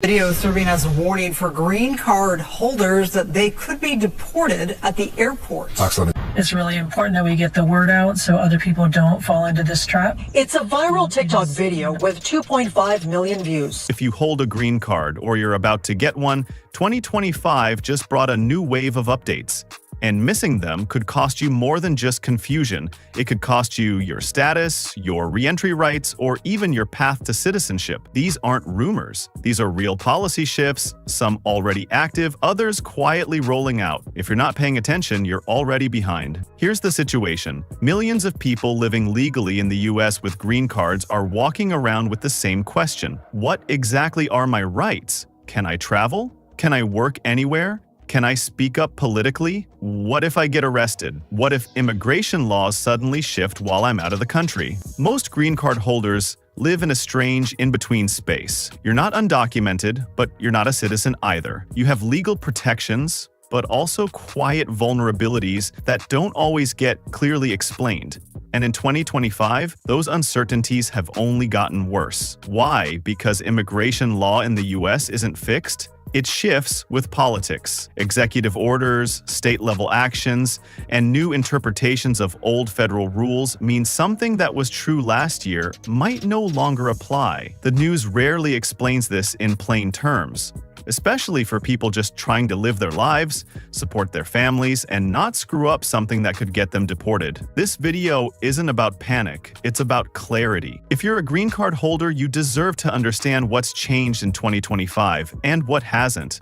Video serving as a warning for green card holders that they could be deported at the airport. It's really important that we get the word out so other people don't fall into this trap. It's a viral TikTok video with 2.5 million views. If you hold a green card or you're about to get one, 2025 just brought a new wave of updates. And missing them could cost you more than just confusion. It could cost you your status, your reentry rights, or even your path to citizenship. These aren't rumors. These are real policy shifts, some already active, others quietly rolling out. If you're not paying attention, you're already behind. Here's the situation. Millions of people living legally in the US with green cards are walking around with the same question. What exactly are my rights? Can I travel? Can I work anywhere? Can I speak up politically? What if I get arrested? What if immigration laws suddenly shift while I'm out of the country? Most green card holders live in a strange in-between space. You're not undocumented, but you're not a citizen either. You have legal protections, but also quiet vulnerabilities that don't always get clearly explained. And in 2025, those uncertainties have only gotten worse. Why? Because immigration law in the US isn't fixed? It shifts with politics. Executive orders, state-level actions, and new interpretations of old federal rules mean something that was true last year might no longer apply. The news rarely explains this in plain terms, especially for people just trying to live their lives, support their families, and not screw up something that could get them deported. This video isn't about panic, it's about clarity. If you're a green card holder, you deserve to understand what's changed in 2025 and what hasn't.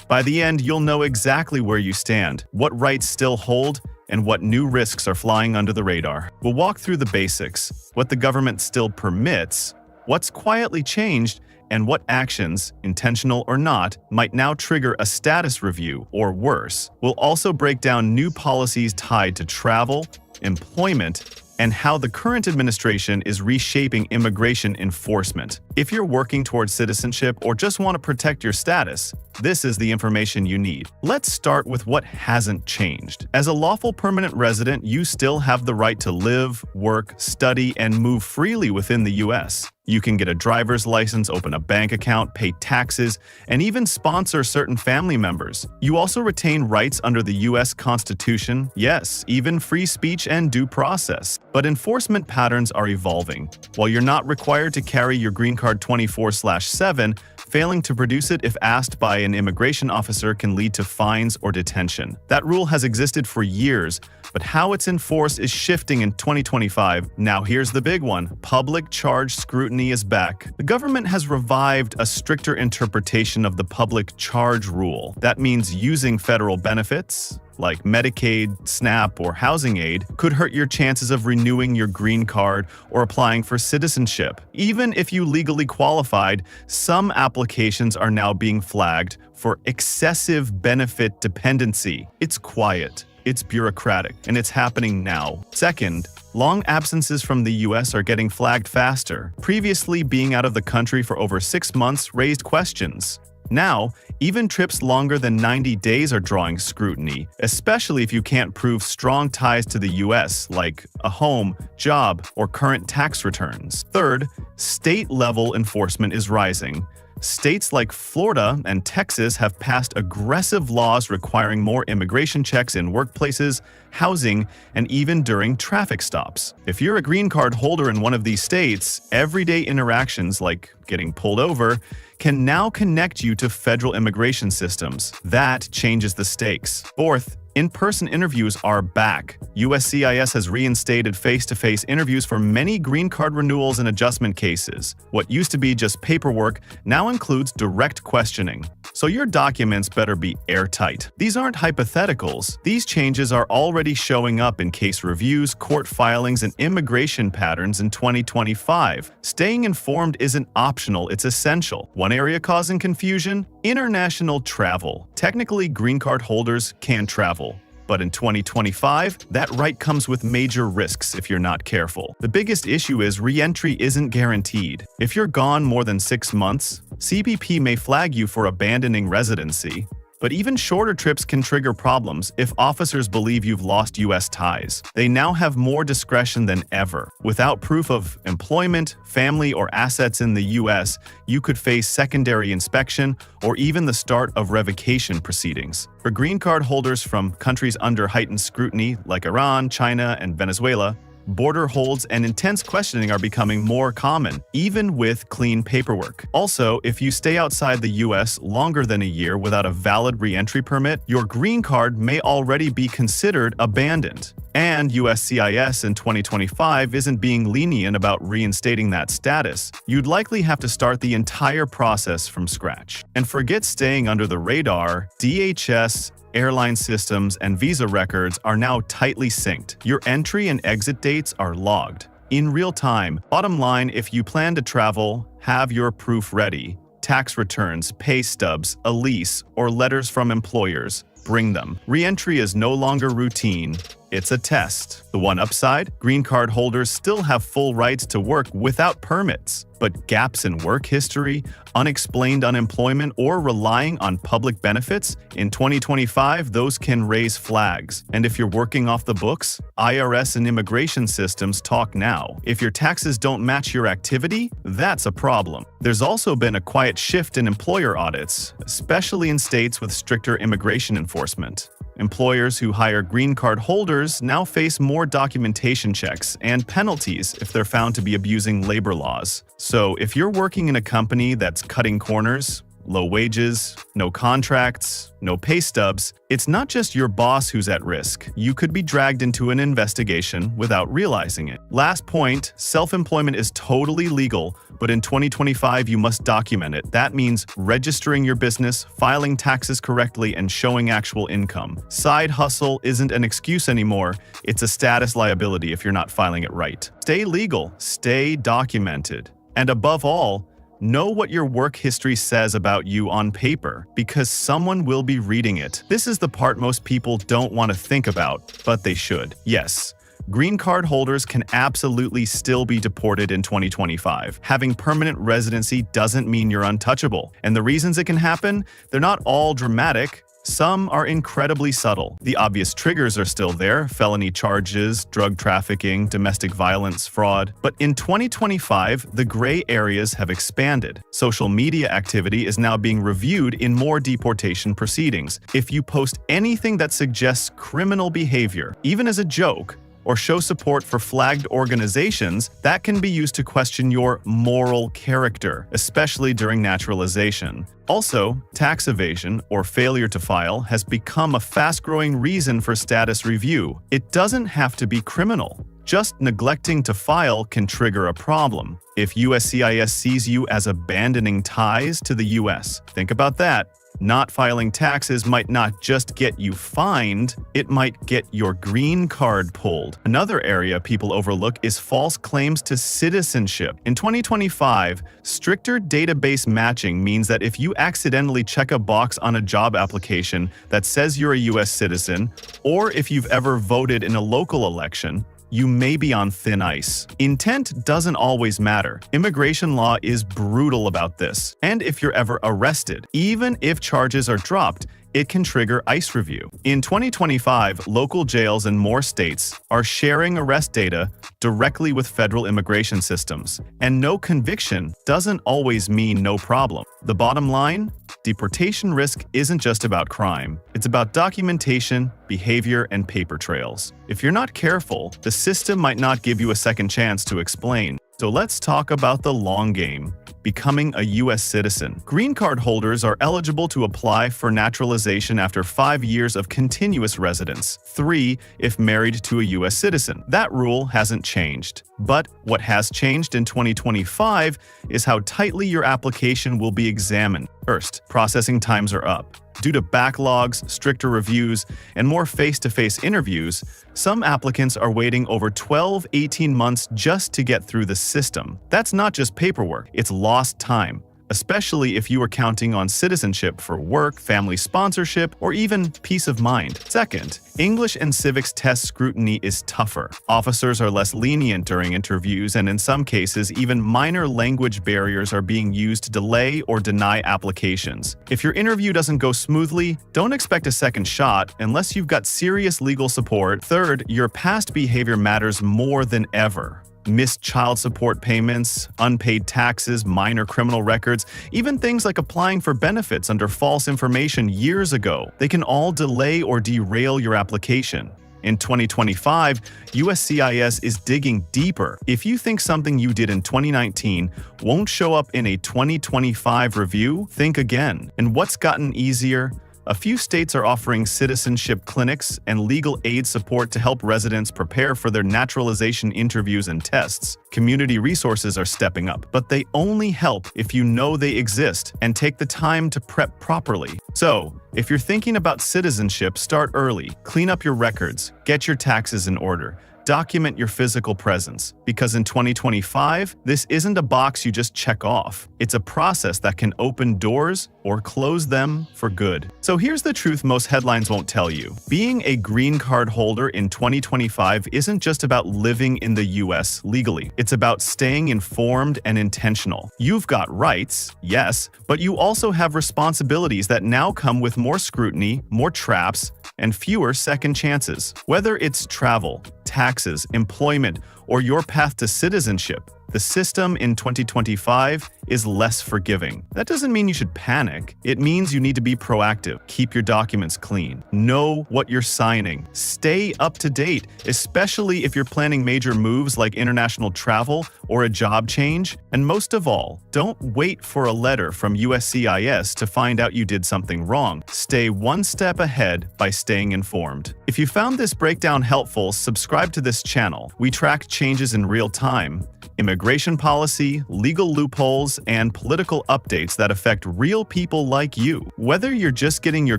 By the end, you'll know exactly where you stand, what rights still hold, and what new risks are flying under the radar. We'll walk through the basics, what the government still permits, what's quietly changed, and what actions, intentional or not, might now trigger a status review or worse. We'll also break down new policies tied to travel, employment, and how the current administration is reshaping immigration enforcement. If you're working towards citizenship or just want to protect your status, this is the information you need. Let's start with what hasn't changed. As a lawful permanent resident, you still have the right to live, work, study, and move freely within the US. You can get a driver's license, open a bank account, pay taxes, and even sponsor certain family members. You also retain rights under the US Constitution, yes, even free speech and due process. But enforcement patterns are evolving. While you're not required to carry your green card 24/7, failing to produce it if asked by an immigration officer can lead to fines or detention. That rule has existed for years, but how it's enforced is shifting in 2025. Now here's the big one. Public charge scrutiny is back. The government has revived a stricter interpretation of the public charge rule. That means using federal benefits, like Medicaid, SNAP, or housing aid, could hurt your chances of renewing your green card or applying for citizenship. Even if you legally qualified, some applications are now being flagged for excessive benefit dependency. It's quiet, it's bureaucratic, and it's happening now. Second, long absences from the US are getting flagged faster. Previously, being out of the country for over 6 months raised questions. Now, even trips longer than 90 days are drawing scrutiny, especially if you can't prove strong ties to the US, like a home, job, or current tax returns. Third, state-level enforcement is rising. States like Florida and Texas have passed aggressive laws requiring more immigration checks in workplaces, housing, and even during traffic stops. If you're a green card holder in one of these states, everyday interactions like getting pulled over can now connect you to federal immigration systems. That changes the stakes. Fourth, in-person interviews are back. USCIS has reinstated face-to-face interviews for many green card renewals and adjustment cases. What used to be just paperwork now includes direct questioning. So your documents better be airtight. These aren't hypotheticals. These changes are already showing up in case reviews, court filings, and immigration patterns in 2025. Staying informed isn't optional, it's essential. One area causing confusion? International travel. Technically, green card holders can travel. But in 2025, that right comes with major risks if you're not careful. The biggest issue is re-entry isn't guaranteed. If you're gone more than 6 months, CBP may flag you for abandoning residency. But even shorter trips can trigger problems if officers believe you've lost U.S. ties. They now have more discretion than ever. Without proof of employment, family, or assets in the U.S., you could face secondary inspection or even the start of revocation proceedings. For green card holders from countries under heightened scrutiny like Iran, China, and Venezuela, border holds and intense questioning are becoming more common, even with clean paperwork. Also, if you stay outside the U.S. longer than a year without a valid re-entry permit, your green card may already be considered abandoned. And USCIS in 2025 isn't being lenient about reinstating that status. You'd likely have to start the entire process from scratch. And forget staying under the radar, DHS, airline systems, and visa records are now tightly synced. Your entry and exit dates are logged in real time. Bottom line, if you plan to travel, have your proof ready. Tax returns, pay stubs, a lease, or letters from employers. Bring them. Re-entry is no longer routine. It's a test. The one upside? Green card holders still have full rights to work without permits. But gaps in work history, unexplained unemployment, or relying on public benefits? In 2025, those can raise flags. And if you're working off the books, IRS and immigration systems talk now. If your taxes don't match your activity, that's a problem. There's also been a quiet shift in employer audits, especially in states with stricter immigration enforcement. Employers who hire green card holders now face more documentation checks and penalties if they're found to be abusing labor laws. So if you're working in a company that's cutting corners, low wages, no contracts, no pay stubs, it's not just your boss who's at risk. You could be dragged into an investigation without realizing it. Last point, self-employment is totally legal, but in 2025 you must document it. That means registering your business, filing taxes correctly, and showing actual income. Side hustle isn't an excuse anymore. It's a status liability if you're not filing it right. Stay legal, stay documented, and above all, know what your work history says about you on paper, because someone will be reading it. This is the part most people don't want to think about, but they should. Yes, green card holders can absolutely still be deported in 2025. Having permanent residency doesn't mean you're untouchable. And the reasons it can happen, they're not all dramatic. Some are incredibly subtle. The obvious triggers are still there: felony charges, drug trafficking, domestic violence, fraud. But in 2025, the gray areas have expanded. Social media activity is now being reviewed in more deportation proceedings. If you post anything that suggests criminal behavior, even as a joke, or show support for flagged organizations, that can be used to question your moral character, especially during naturalization. Also, tax evasion or failure to file has become a fast-growing reason for status review. It doesn't have to be criminal. Just neglecting to file can trigger a problem. If USCIS sees you as abandoning ties to the US, think about that. Not filing taxes might not just get you fined, it might get your green card pulled. Another area people overlook is false claims to citizenship. In 2025, stricter database matching means that if you accidentally check a box on a job application that says you're a US citizen, or if you've ever voted in a local election, you may be on thin ice. Intent doesn't always matter. Immigration law is brutal about this. And if you're ever arrested, even if charges are dropped, it can trigger ICE review. In 2025, local jails in more states are sharing arrest data directly with federal immigration systems. And no conviction doesn't always mean no problem. The bottom line? Deportation risk isn't just about crime. It's about documentation, behavior, and paper trails. If you're not careful, the system might not give you a second chance to explain. So let's talk about the long game: becoming a U.S. citizen. Green card holders are eligible to apply for naturalization after 5 years of continuous residence, 3 if married to a U.S. citizen. That rule hasn't changed. But what has changed in 2025 is how tightly your application will be examined. First, processing times are up. Due to backlogs, stricter reviews, and more face-to-face interviews, some applicants are waiting over 12-18 months just to get through the system. That's not just paperwork, it's lost time. especially if you are counting on citizenship for work, family sponsorship, or even peace of mind. Second, English and civics test scrutiny is tougher. Officers are less lenient during interviews, and in some cases, even minor language barriers are being used to delay or deny applications. If your interview doesn't go smoothly, don't expect a second shot unless you've got serious legal support. Third, your past behavior matters more than ever. Missed child support payments, unpaid taxes, minor criminal records, even things like applying for benefits under false information years ago. They can all delay or derail your application. In 2025, USCIS is digging deeper. If you think something you did in 2019 won't show up in a 2025 review, think again. And what's gotten easier? A few states are offering citizenship clinics and legal aid support to help residents prepare for their naturalization interviews and tests. Community resources are stepping up, but they only help if you know they exist and take the time to prep properly. So, if you're thinking about citizenship, start early, clean up your records, get your taxes in order. Document your physical presence, because in 2025, this isn't a box you just check off. It's a process that can open doors or close them for good. So here's the truth most headlines won't tell you. Being a green card holder in 2025 isn't just about living in the US legally. It's about staying informed and intentional. You've got rights, yes, but you also have responsibilities that now come with more scrutiny, more traps, and fewer second chances. Whether it's travel, taxes, employment, or your path to citizenship, the system in 2025 is less forgiving. That doesn't mean you should panic. It means you need to be proactive. Keep your documents clean. Know what you're signing. Stay up to date, especially if you're planning major moves like international travel or a job change. And most of all, don't wait for a letter from USCIS to find out you did something wrong. Stay one step ahead by staying informed. If you found this breakdown helpful, subscribe to this channel. We track changes in real time, immigration policy, legal loopholes, and political updates that affect real people like you. Whether you're just getting your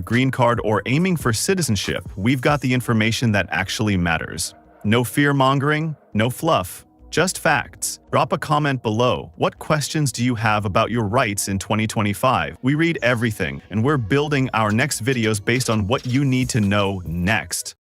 green card or aiming for citizenship, we've got the information that actually matters. No fear-mongering, no fluff, just facts. Drop a comment below. What questions do you have about your rights in 2025? We read everything, and we're building our next videos based on what you need to know next.